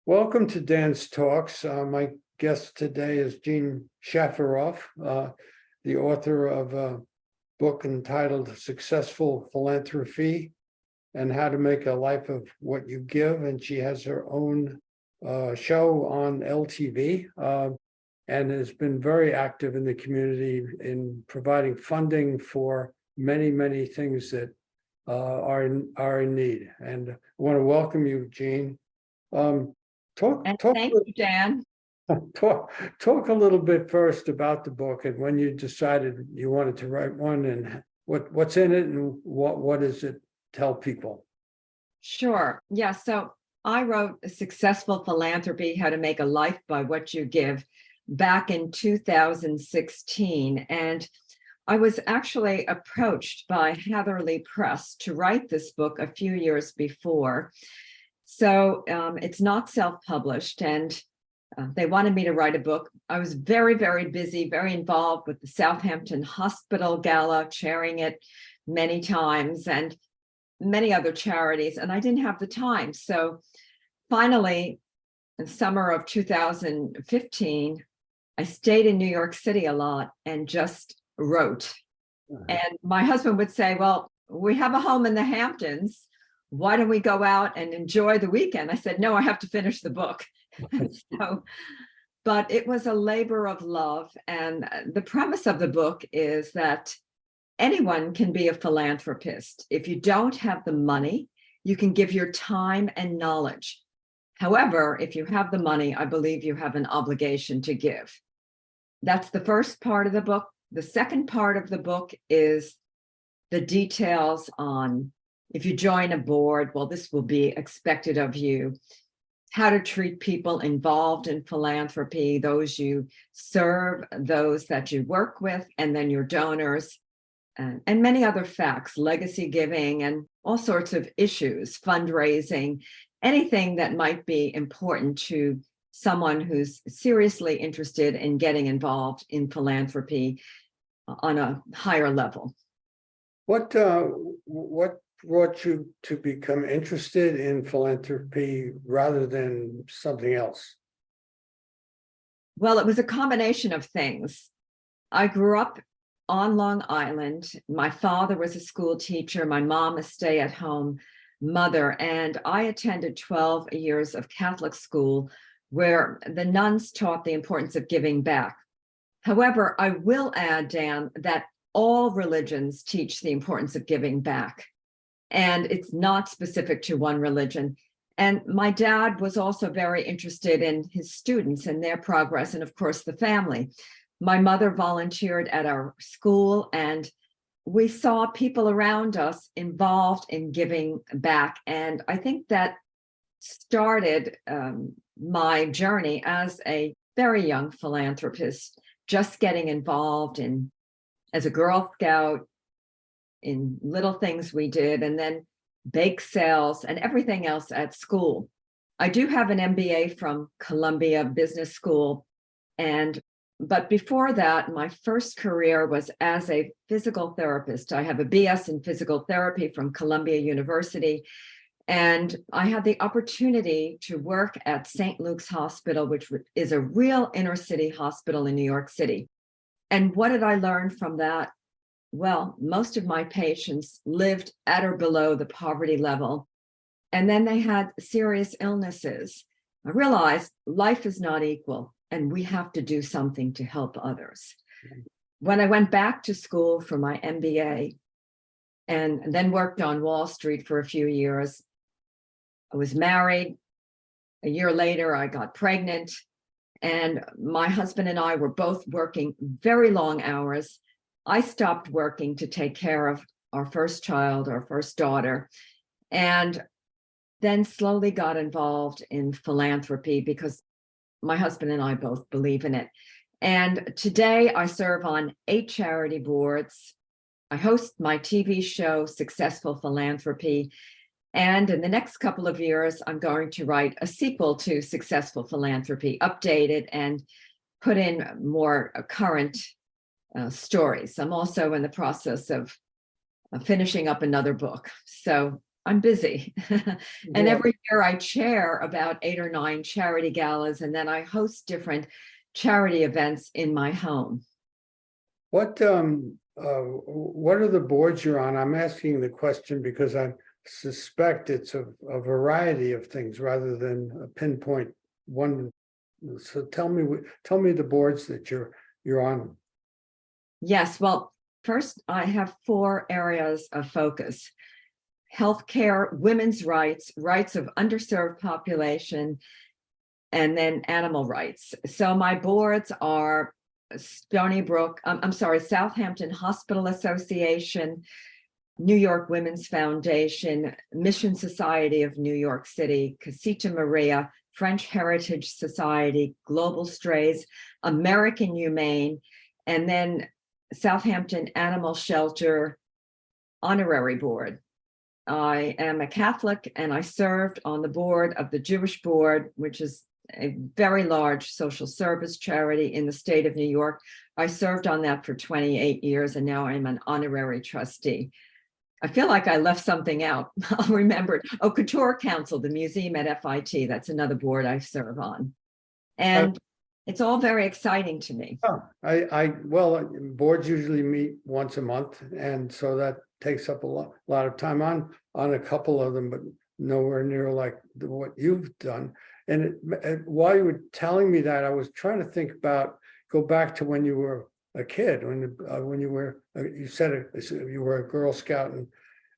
Welcome to Dan's Talks. My guest today is Jean Shafiroff, the author of a book entitled Successful Philanthropy and How to Make a Life of What You Give. And she has her own show on LTV and has been very active in the community in providing funding for many, many things that are in need. And I want to welcome you, Jean. Thank you, Dan. Talk a little bit first about the book and when you decided you wanted to write one and what's in it and what does it tell people? Sure. Yeah. So I wrote a Successful Philanthropy, How to Make a Life by What You Give back in 2016. And I was actually approached by Hatherley Press to write this book a few years before. So it's not self-published, and they wanted me to write a book. I was very, very busy, very involved with the Southampton Hospital Gala, chairing it many times, and many other charities, and I didn't have the time. So finally, in summer of 2015, I stayed in New York City a lot and just wrote. And my husband would say, well, we have a home in the Hamptons. Why don't we go out and enjoy the weekend? I said, no, I have to finish the book. But it was a labor of love. And the premise of the book is that anyone can be a philanthropist. If you don't have the money, you can give your time and knowledge. However, if you have the money, I believe you have an obligation to give. That's the first part of the book. The second part of the book is the details on if you join a board, well, this will be expected of you. How to treat people involved in philanthropy, those you serve, those that you work with, and then your donors, and many other facts, legacy giving, and all sorts of issues, fundraising, anything that might be important to someone who's seriously interested in getting involved in philanthropy on a higher level. What brought you to become interested in philanthropy rather than something else? Well, it was a combination of things. I grew up on Long Island. My father was a school teacher, my mom a stay-at-home mother, and I attended 12 years of Catholic school where the nuns taught the importance of giving back. However, I will add, Dan, that all religions teach the importance of giving back. And it's not specific to one religion. And my dad was also very interested in his students and their progress, and of course, the family. My mother volunteered at our school, and we saw people around us involved in giving back. And I think that started my journey as a very young philanthropist, just getting involved in as a Girl Scout, in little things we did, and then bake sales and everything else at school. I do have an MBA from Columbia Business School, but before that, my first career was as a physical therapist. I have a BS in physical therapy from Columbia University, and I had the opportunity to work at St. Luke's Hospital, which is a real inner city hospital in New York City. And what did I learn from that? Well, most of my patients lived at or below the poverty level, and then they had serious illnesses. I realized life is not equal, and we have to do something to help others. When I went back to school for my MBA and then worked on Wall Street for a few years, I was married. A year later, I got pregnant, and my husband and I were both working very long hours. I stopped working to take care of our first child, our first daughter, and then slowly got involved in philanthropy because my husband and I both believe in it. And today I serve on 8 charity boards. I host my TV show, Successful Philanthropy. And in the next couple of years, I'm going to write a sequel to Successful Philanthropy, updated and put in more current stories. I'm also in the process of finishing up another book. So I'm busy. And Yeah. every year I chair about 8 or 9 charity galas, and then I host different charity events in my home. What are the boards you're on? I'm asking the question because I suspect it's a variety of things rather than a pinpoint one. So tell me the boards that you're on. Yes, well, first I have 4 areas of focus: healthcare, women's rights, rights of underserved population, and then animal rights. So my boards are Stony Brook, I'm sorry, Southampton Hospital Association, New York Women's Foundation, Mission Society of New York City, Casita Maria, French Heritage Society, Global Strays, American Humane, and then Southampton Animal Shelter Honorary Board. I am a Catholic, and I served on the board of the Jewish Board, which is a very large social service charity in the state of New York. I served on that for 28 years, and now I'm an honorary trustee. I feel like I left something out. I'll remember. Oh, Couture Council, the museum at FIT. That's another board I serve on. And it's all very exciting to me. Well, boards usually meet once a month, and so that takes up a lot of time on a couple of them, but nowhere near like what you've done. And while you were telling me that, I was trying to think about, go back to when you were a kid, when you were, you said you were a Girl Scout,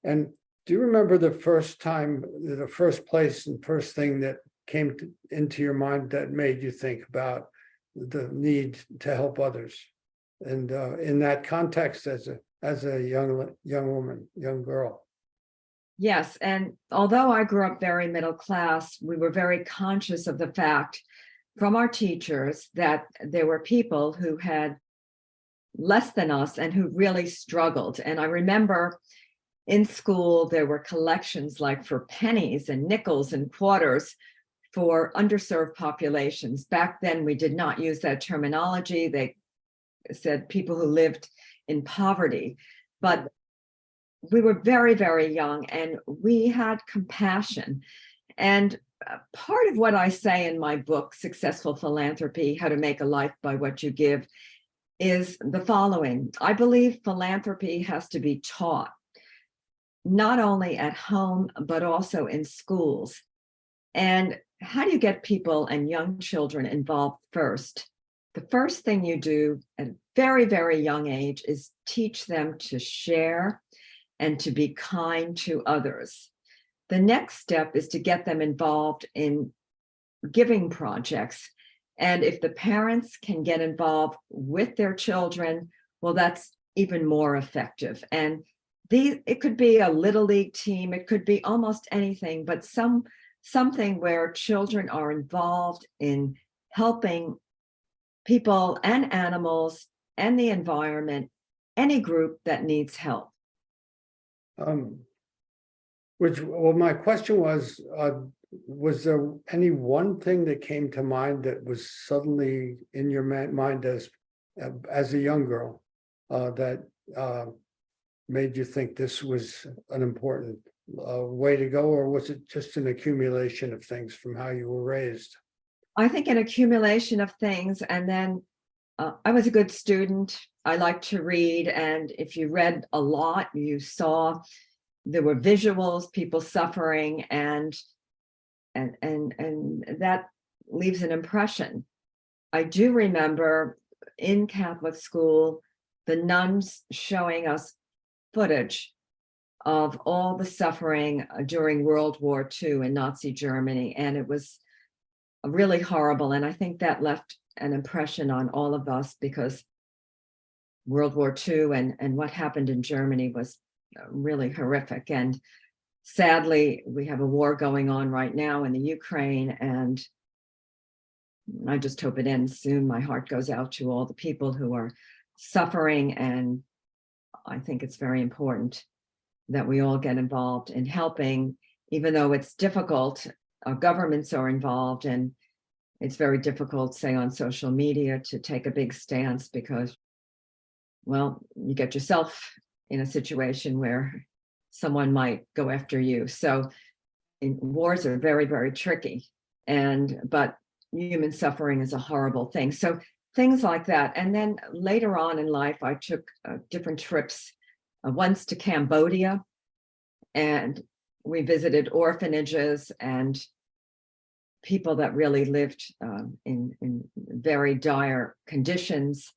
and do you remember the first time, the first place and first thing that came into your mind that made you think about the need to help others, and in that context as a young woman, young girl? Yes, and although I grew up very middle class, we were very conscious of the fact from our teachers that there were people who had less than us and who really struggled. And I remember in school, there were collections like for pennies and nickels and quarters for underserved populations. Back then, we did not use that terminology. They said people who lived in poverty, but we were very, very young, and we had compassion. And part of what I say in my book, Successful Philanthropy, How to Make a Life by What You Give, is the following. I believe philanthropy has to be taught, not only at home, but also in schools. And how do you get people and young children involved first? The first thing you do at a very, very young age is teach them to share and to be kind to others. The next step is to get them involved in giving projects. And if the parents can get involved with their children, well, that's even more effective. And it could be a little league team, it could be almost anything, but something where children are involved in helping people and animals and the environment, any group that needs help. My question was there any one thing that came to mind that was suddenly in your mind as a young girl that made you think this was an important way to go, or was it just an accumulation of things from how you were raised? I think an accumulation of things, and then I was a good student. I liked to read, and if you read a lot, you saw there were visuals, people suffering, and that leaves an impression. I do remember in Catholic school, the nuns showing us footage of all the suffering during World War II in Nazi Germany, and it was really horrible. And I think that left an impression on all of us, because World War II and what happened in Germany was really horrific. And sadly, we have a war going on right now in the Ukraine, and I just hope it ends soon. My heart goes out to all the people who are suffering, and I think it's very important that we all get involved in helping, even though it's difficult. Our governments are involved, and it's very difficult, say, on social media to take a big stance, because, well, you get yourself in a situation where someone might go after you. So wars are very, very tricky, but human suffering is a horrible thing. So things like that. And then later on in life, I took different trips, once to Cambodia, and we visited orphanages and people that really lived in very dire conditions.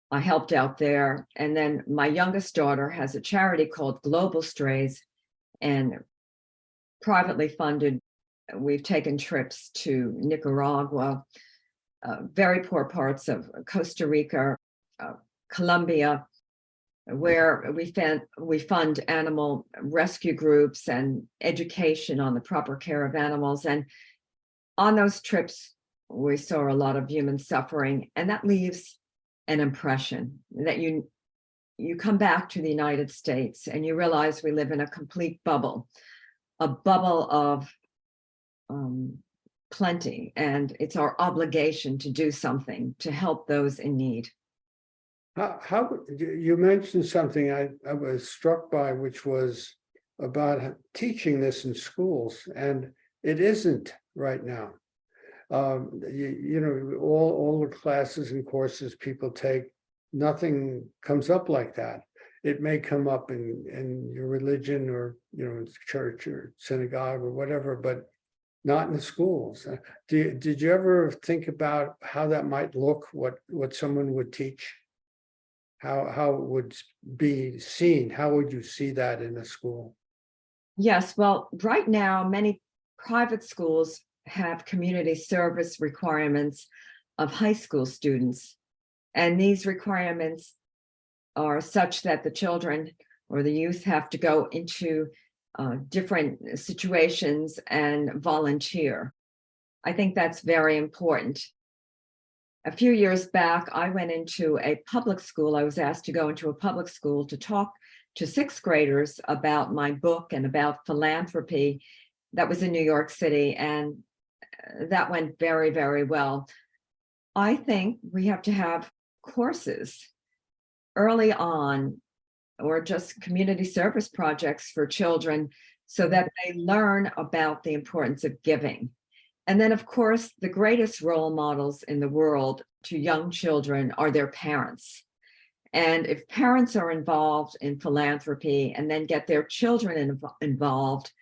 I helped out there. And then my youngest daughter has a charity called Global Strays, and privately funded, we've taken trips to Nicaragua, very poor parts of Costa Rica, Colombia, where we fund animal rescue groups and education on the proper care of animals. And on those trips, we saw a lot of human suffering, and that leaves an impression that you come back to the United States and you realize we live in a complete bubble, a bubble of plenty, and it's our obligation to do something to help those in need. How you mentioned something I was struck by, which was about teaching this in schools, and it isn't right now. You know, all the classes and courses people take, nothing comes up like that. It may come up in your religion, or, you know, church or synagogue or whatever, but not in the schools. Did you ever think about how that might look, what someone would teach? How it would be seen? How would you see that in a school? Yes, well, right now, many private schools have community service requirements of high school students. And these requirements are such that the children or the youth have to go into different situations and volunteer. I think that's very important. A few years back, I went into a public school. I was asked to go into a public school to talk to sixth graders about my book and about philanthropy. That was in New York City, and that went very, very well. I think we have to have courses early on, or just community service projects for children, so that they learn about the importance of giving. And then, of course, the greatest role models in the world to young children are their parents. And if parents are involved in philanthropy and then get their children involved,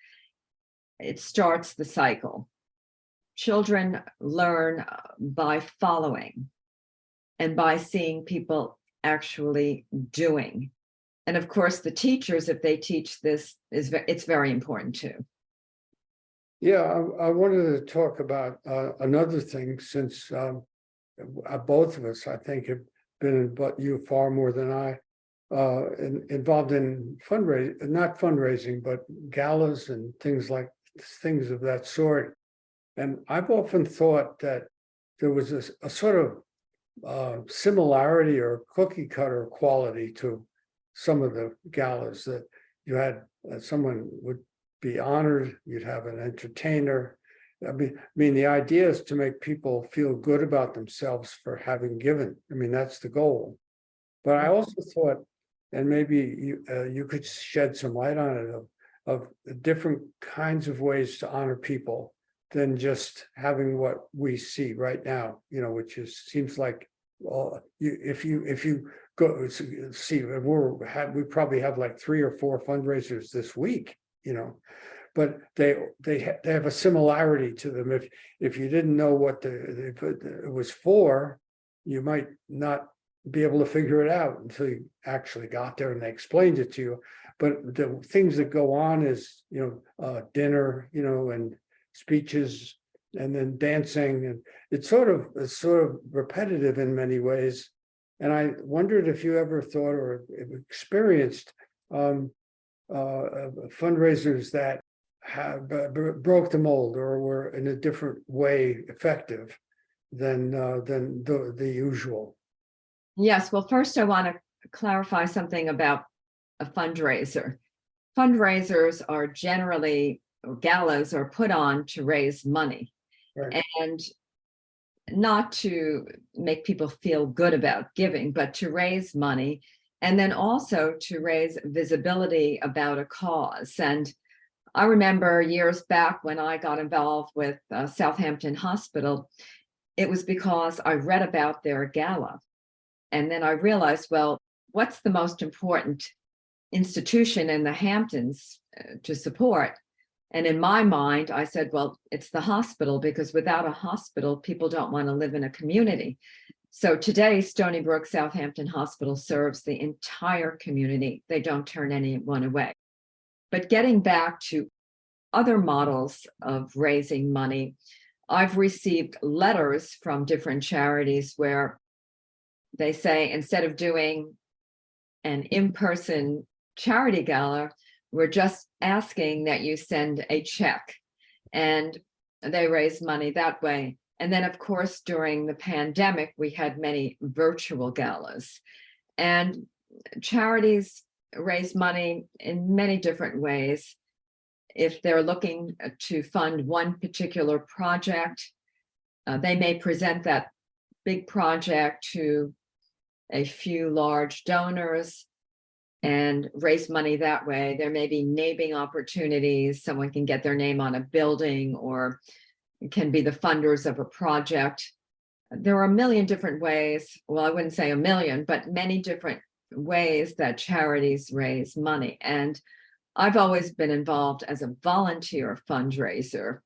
it starts the cycle. Children learn by following and by seeing people actually doing. And of course, the teachers, if they teach this, it's very important too. Yeah, I wanted to talk about another thing, since both of us, I think, have been, but you far more than I, involved in fundraising, not fundraising, but galas and things of that sort. And I've often thought that there was a sort of similarity or cookie cutter quality to some of the galas, that you had someone would be honored, you'd have an entertainer. I mean, the idea is to make people feel good about themselves for having given. I mean, that's the goal. But I also thought, and maybe you could shed some light on it, of different kinds of ways to honor people than just having what we see right now, you know, which seems like, well, if you go see, we probably have like 3 or 4 fundraisers this week, you know, but they have a similarity to them. If you didn't know what it was for, you might not be able to figure it out until you actually got there and they explained it to you. But the things that go on is, you know, dinner, you know, and speeches, and then dancing, and it's sort of repetitive in many ways. And I wondered if you ever thought or experienced fundraisers that have broke the mold or were in a different way effective than the usual. Yes, well, first I want to clarify something about a fundraiser. Fundraisers are generally, or galas are put on to raise money, Right. and not to make people feel good about giving, but to raise money and then also to raise visibility about a cause. And I remember years back when I got involved with Southampton Hospital, it was because I read about their gala. And then I realized, well, what's the most important institution in the Hamptons to support? And in my mind, I said, well, it's the hospital, because without a hospital, people don't want to live in a community. So today, Stony Brook Southampton Hospital serves the entire community. They don't turn anyone away. But getting back to other models of raising money, I've received letters from different charities where they say, instead of doing an in-person charity gala, we're just asking that you send a check, and they raise money that way. And then, of course, during the pandemic, we had many virtual galas, and charities raise money in many different ways. If they're looking to fund one particular project, they may present that big project to a few large donors and raise money that way. There may be naming opportunities. Someone can get their name on a building, or it can be the funders of a project. There are a million different ways. Well, I wouldn't say a million, but many different ways that charities raise money. And I've always been involved as a volunteer fundraiser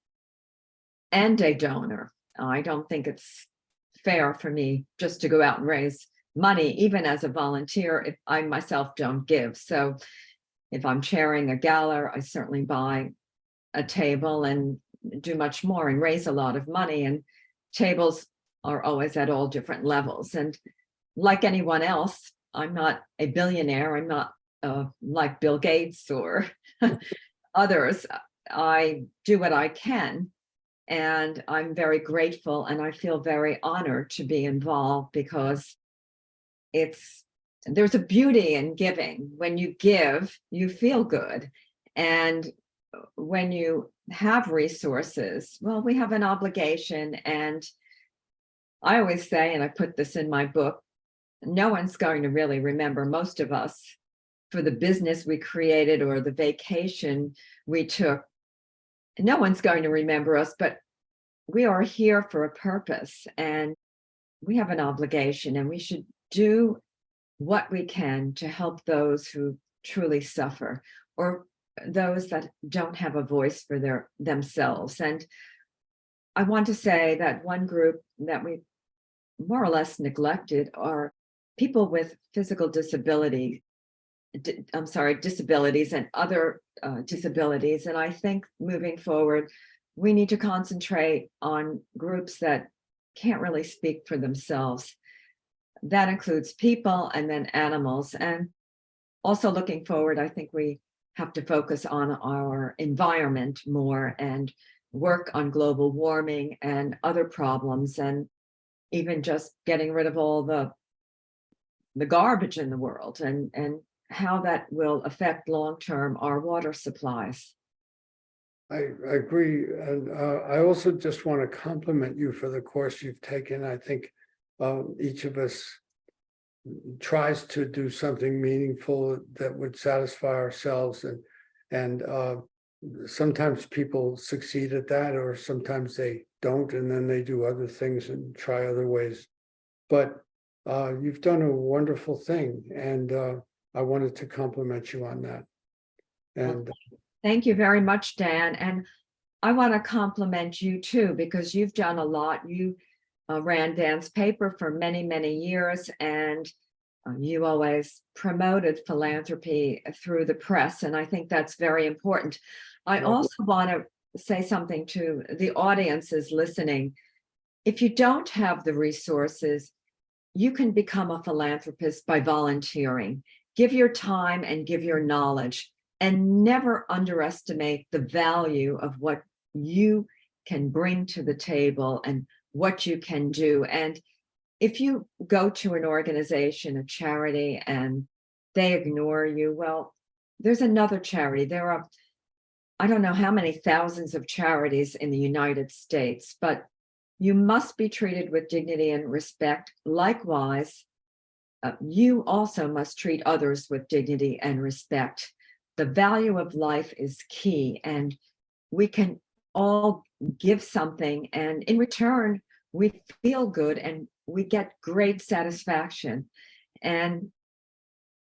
and a donor. I don't think it's fair for me just to go out and raise money, even as a volunteer, if I myself don't give. So if I'm chairing a gala, I certainly buy a table and do much more and raise a lot of money. And tables are always at all different levels. And like anyone else, I'm not a billionaire. I'm not like Bill Gates or others. I do what I can. And I'm very grateful, and I feel very honored to be involved, because there's a beauty in giving. When you give, you feel good. And when you have resources, well, we have an obligation. And I always say, and I put this in my book, no one's going to really remember most of us for the business we created or the vacation we took. No one's going to remember us, but we are here for a purpose, and we have an obligation, and we should do what we can to help those who truly suffer, or those that don't have a voice for themselves. And I want to say that one group that we more or less neglected are people with physical disabilities and other disabilities. And I think moving forward, we need to concentrate on groups that can't really speak for themselves. That includes people and then animals. And also looking forward, I think we have to focus on our environment more and work on global warming and other problems, and even just getting rid of all the garbage in the world, and how that will affect long-term our water supplies. I agree. And I also just want to compliment you for the course you've taken. I think each of us tries to do something meaningful that would satisfy ourselves, and sometimes people succeed at that, or sometimes they don't, and then they do other things and try other ways. But you've done a wonderful thing, and I wanted to compliment you on that. And thank you very much, Dan. And I want to compliment you too, because you've done a lot. You ran Dan's paper for many, many years, and you always promoted philanthropy through the press. And I think that's very important. I also want to say something to the audiences listening. If you don't have the resources, you can become a philanthropist by volunteering. Give your time and give your knowledge, and never underestimate the value of what you can bring to the table and what you can do. And if you go to an organization, a charity, and they ignore you, well, there's another charity. There are, I don't know how many thousands of charities in the United States, but you must be treated with dignity and respect. Likewise, you also must treat others with dignity and respect. The value of life is key, and we can all give something, and in return, we feel good and we get great satisfaction. And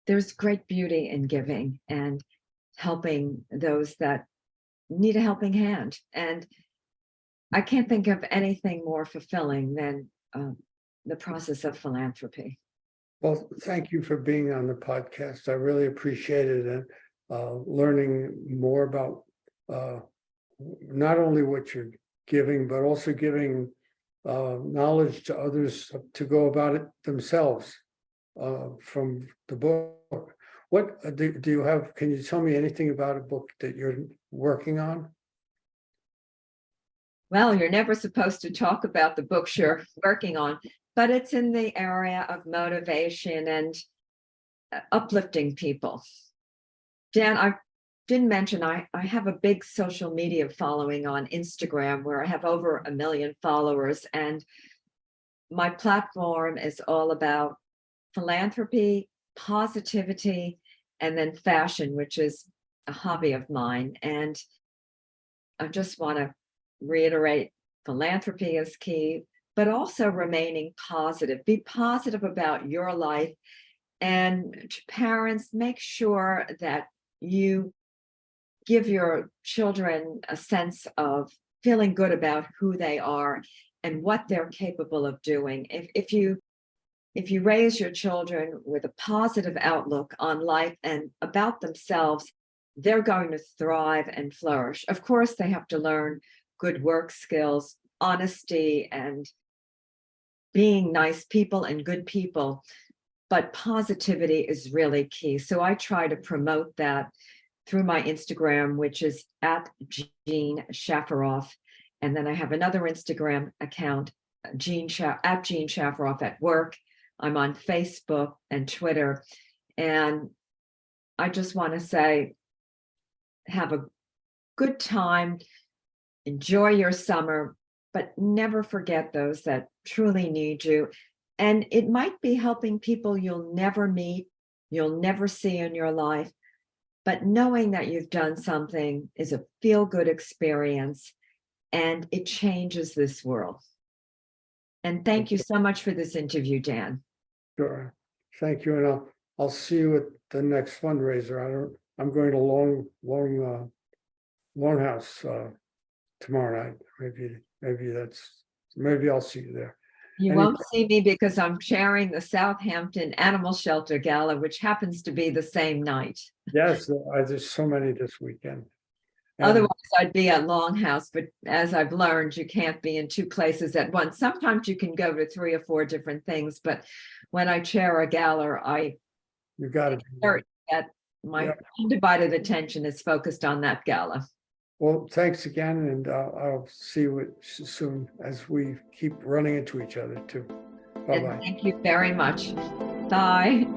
there's great beauty in giving and helping those that need a helping hand. And I can't think of anything more fulfilling than the process of philanthropy. Well, thank you for being on the podcast. I really appreciate it, and learning more about not only what you're giving, but also giving knowledge to others to go about it themselves from the book. What do you have? Can you tell me anything about a book that you're working on? Well, you're never supposed to talk about the books you're working on, but it's in the area of motivation and uplifting people. Dan, I didn't mention I have a big social media following on Instagram where I have over 1 million followers, and my platform is all about philanthropy, positivity, and then fashion, which is a hobby of mine. And I just want to reiterate, philanthropy is key, but also remaining positive. Be positive about your life. And to parents, make sure that you give your children a sense of feeling good about who they are and what they're capable of doing. If you raise your children with a positive outlook on life and about themselves, they're going to thrive and flourish. Of course, they have to learn good work skills, honesty, and being nice people and good people. But positivity is really key. So I try to promote that through my Instagram, which is at Jean Shafiroff. And then I have another Instagram account, at Jean Shafiroff at work. I'm on Facebook and Twitter. And I just want to say, have a good time, enjoy your summer, but never forget those that truly need you. And it might be helping people you'll never meet, you'll never see in your life, but knowing that you've done something is a feel-good experience, and it changes this world. And thank you so much for this interview, Dan. Sure. Thank you. And I'll see you at the next fundraiser. I'm going to Longhouse tomorrow night. Maybe I'll see you there. You won't see me because I'm chairing the Southampton Animal Shelter Gala, which happens to be the same night. Yes, there's so many this weekend. Otherwise, I'd be at Longhouse, but as I've learned, you can't be in 2 places at once. Sometimes you can go to 3 or 4 different things, but when I chair a gala, you got it. That my undivided attention is focused on that gala. Well, thanks again, and I'll see you soon as we keep running into each other too. Bye-bye. And thank you very much. Bye.